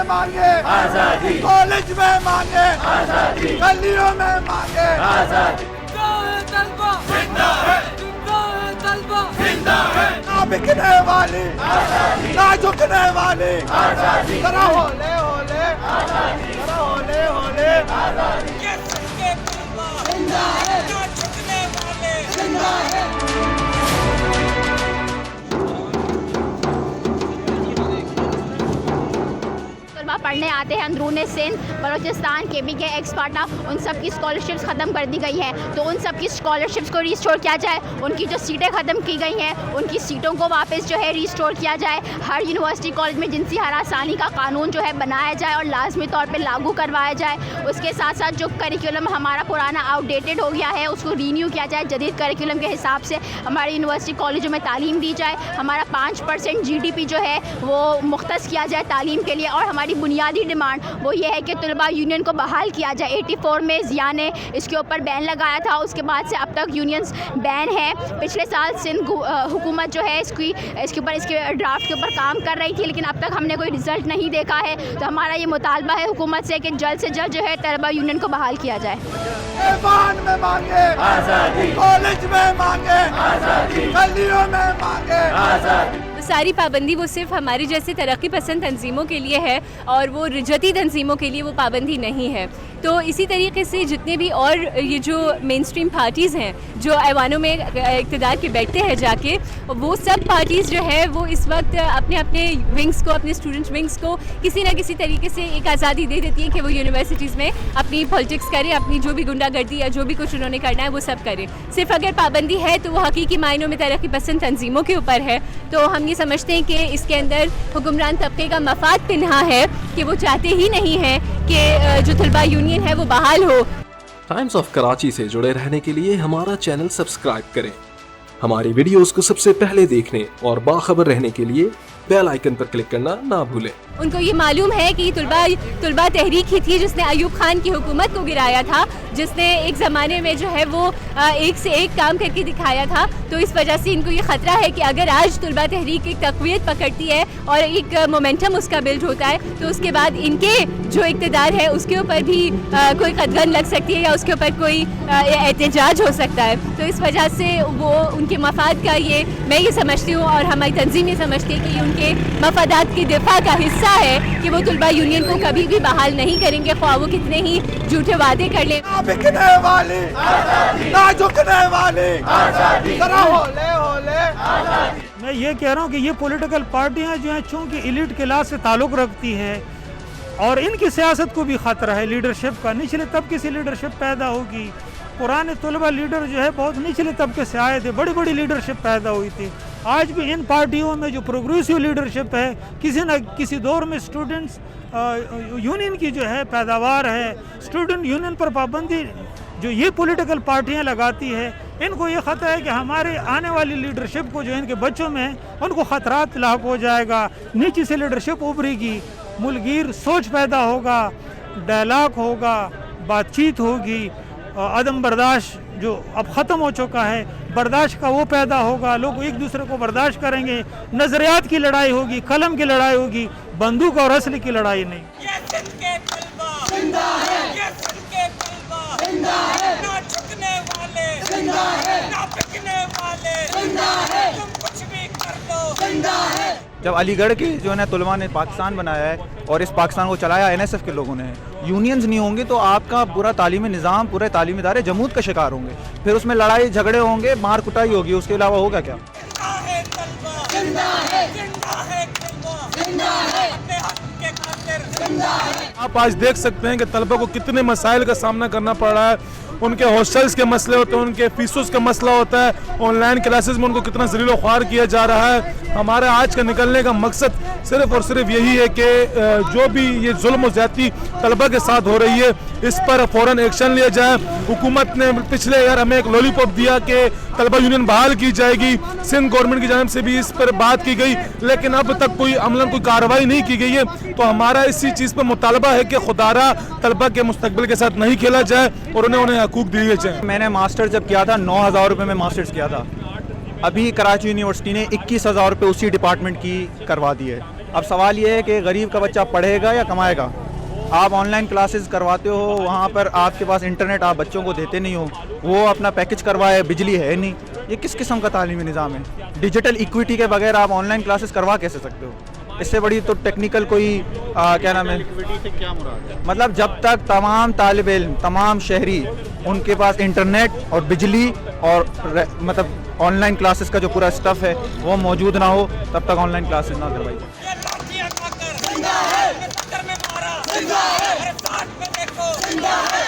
मांगे आजादी, कॉलेज में मांगे आजादी, गलियों में मांगे आजादी। तलबा जिंदा है, तलबा जिंदा है। ना बिकने वाली आजादी, ना झुकने वाली आजादी। जरा होले होले आजादी, जरा होले होले आजादी। ये सबके तलबा जिंदा है, ना झुकने वाले जिंदा है। पढ़ने आते हैं अंदरूनी सिंध, बलूचिस्तान, KBK, एक्सपार्टा, उन सब की स्कॉलरशिप्स ख़त्म कर दी गई हैं। तो उन सब की स्कॉलरशिप्स को रिस्टोर किया जाए, उनकी जो सीटें ख़त्म की गई हैं उनकी सीटों को वापस जो है रिस्टोर किया जाए। हर यूनिवर्सिटी कॉलेज में जिनसी हरासानी का कानून जो है बनाया जाए और लाजमी तौर पर लागू करवाया जाए। उसके साथ साथ जो करिकुलम हमारा पुराना आउटडेटेड हो गया है उसको रीन्यू किया जाए, जदीद करिकुलम के हिसाब से हमारे यूनिवर्सिटी कॉलेजों में तालीम दी जाए। हमारा 5% GDP जो है वो मुख्तस किया जाए तालीम के लिए। और हमारी बुनियादी डिमांड वो ये है कि तलबा यूनियन को बहाल किया जाए। 84 में ज़िया ने इसके ऊपर बैन लगाया था, उसके बाद से अब तक यूनियंस बैन है। पिछले साल सिंध हुकूमत जो है इसके ऊपर इसके ड्राफ्ट के ऊपर काम कर रही थी, लेकिन अब तक हमने कोई रिज़ल्ट नहीं देखा है। तो हमारा ये मुतालबा है हुकूमत से कि जल्द से जल्द जो है तलबा यूनियन को बहाल किया जाए। ऐवान में मांगे आज़ादी, कॉलेज में मांगे आज़ादी, गलियों में मांगे आज़ादी। सारी पाबंदी वो सिर्फ हमारे जैसे तरक्की पसंद तंजीमों के लिए है और वो रिजती तंजीमों के लिए वो पाबंदी नहीं है। तो इसी तरीके से जितने भी और ये जो मेन स्ट्रीम पार्टीज़ हैं जो ऐवानों में इक़्तिदार के बैठते हैं जाके, वो सब पार्टीज़ जो है वो इस वक्त अपने अपने विंग्स को, अपने स्टूडेंट विंग्स को किसी ना किसी तरीके से एक आज़ादी दे देती हैं कि वो यूनिवर्सिटीज़ में अपनी पॉलिटिक्स करें, अपनी जो भी गुंडागर्दी या जो भी कुछ उन्होंने करना है वो सब करें। सिर्फ अगर पाबंदी है तो वो हकीकी मायनों में तरक्की पसंद तंजीमों के ऊपर है। तो हम ये समझते हैं कि इसके अंदर हुक्मरान तबके का मफाद पिन्हा है कि वो चाहते ही नहीं है कि जो तलबा यूनियन है वो बहाल हो। टाइम्स ऑफ कराची से जुड़े रहने के लिए हमारा चैनल सब्सक्राइब करें। हमारी वीडियोस को सबसे पहले देखने और बाखबर रहने के लिए बेल आइकन पर क्लिक करना ना भूलें। उनको ये मालूम है कि तुलबा तहरीक ही थी जिसने अयूब खान की हुकूमत को गिराया था, जिसने एक ज़माने में जो है वो एक से एक काम करके दिखाया था। तो इस वजह से इनको ये ख़तरा है कि अगर आज तुलबा तहरीक एक तक़वियत पकड़ती है और एक मोमेंटम उसका बिल्ड होता है तो उसके बाद इनके जो इक़्तिदार है उसके ऊपर भी कोई कदगन लग सकती है या उसके ऊपर कोई एहतजाज हो सकता है। तो इस वजह से वो उनके मफाद का मैं ये समझती हूँ और हमारी तंजीम ये समझती है कि ये उनके मफादात की दिफा का हिस्सा है कि वो तुलबा यूनियन को कभी भी बहाल नहीं करेंगे, ख्वाह वो कितने ही झूठे वादे कर ले। ना बिकने वाली आजादी, ना झुकने वाली आजादी, जरा होले होले आजादी। मैं ये कह रहा हूँ कि ये पॉलिटिकल पार्टियां जो हैं चूँकि एलिट क्लास से ताल्लुक़ रखती हैं और इनकी सियासत को भी ख़तरा है लीडरशिप का। निचले तबके से लीडरशिप पैदा होगी। पुराने तलबा लीडर जो है बहुत निचले तबके से आए थे, बड़ी बड़ी लीडरशिप पैदा हुई थी। आज भी इन पार्टियों में जो प्रोग्रेसिव लीडरशिप है, किसी न किसी दौर में स्टूडेंट्स यूनियन की जो है पैदावार है, स्टूडेंट यूनियन पर पाबंदी जो ये पॉलिटिकल पार्टियां लगाती है, इनको ये ख़तरा है कि हमारे आने वाली लीडरशिप को जो इनके बच्चों में है उनको ख़तरात लाक हो जाएगा। नीचे से लीडरशिप उभरेगी, मुल्कगीर सोच पैदा होगा, डायलॉग होगा, बातचीत होगी, अदम बर्दाश्त जो अब ख़त्म हो चुका है, बर्दाश्त का वो पैदा होगा। लोग एक दूसरे को बर्दाश्त करेंगे। नज़रियात की लड़ाई होगी, कलम की लड़ाई होगी, बंदूक और असली की लड़ाई नहीं। ये सिंध के तलबा जिंदा है, ये सिंध के तलबा जिंदा है, ना झुकने वाले जिंदा है, ना बिकने वाले जिंदा है, तुम कुछ भी कर दो जिंदा है। जब अलीगढ़ के जो है तलबा ने पाकिस्तान बनाया है और इस पाकिस्तान को चलाया NSF के लोगों ने, यूनियंस नहीं होंगे तो आपका पूरा तालीमी निज़ाम, पूरे तालीमी इदारे जमूद का शिकार होंगे। फिर उसमें लड़ाई झगड़े होंगे, मार कुटाई होगी, उसके अलावा होगा क्या? आप आज देख सकते हैं कि तलबा को कितने मसाइल का सामना करना पड़ रहा है। उनके हॉस्टल्स के मसले होते हैं, उनके फीसों का मसला होता है, ऑनलाइन क्लासेस में उनको कितना ज़लील ख्वार किया जा रहा है। हमारा आज का निकलने का मकसद सिर्फ और सिर्फ यही है कि जो भी ये जुल्म और ज़्यादती तलबा के साथ हो रही है इस पर फ़ौरन एक्शन लिया जाए। हुकूमत ने पिछले यार हमें एक लॉलीपॉप दिया कि तलबा यूनियन बहाल की जाएगी, सिंध गवर्नमेंट की जानिब से भी इस पर बात की गई, लेकिन अब तक कोई अमलन कोई कार्रवाई नहीं की गई है। तो हमारा इसी चीज़ पर मुतालबा है कि खुदारा तलबा के मुस्तकबिल के साथ नहीं खेला जाए और उन्हें हकूक दिए जाए। मैंने मास्टर जब किया था 9,000 रुपये में मास्टर्स किया था। अभी कराची यूनिवर्सिटी ने 21,000 रुपये उसी डिपार्टमेंट की करवा दी है। अब सवाल ये है कि गरीब का बच्चा पढ़ेगा या कमाएगा। आप ऑनलाइन क्लासेस करवाते हो, वहाँ पर आपके पास इंटरनेट आप बच्चों को देते नहीं हो, वो अपना पैकेज करवाए, बिजली है नहीं, ये किस किस्म का तालीमी निज़ाम है? डिजिटल इक्विटी के बगैर आप ऑनलाइन क्लासेस करवा कैसे सकते हो? इससे बड़ी तो टेक्निकल कोई क्या नाम है, मतलब जब तक तमाम तालिब इल्म, तमाम शहरी, उनके पास इंटरनेट और बिजली और मतलब ऑनलाइन क्लासेस का जो पूरा स्टफ़ है वो मौजूद ना हो, तब तक ऑनलाइन क्लासेस ना करवाई जाए। जिंदा है,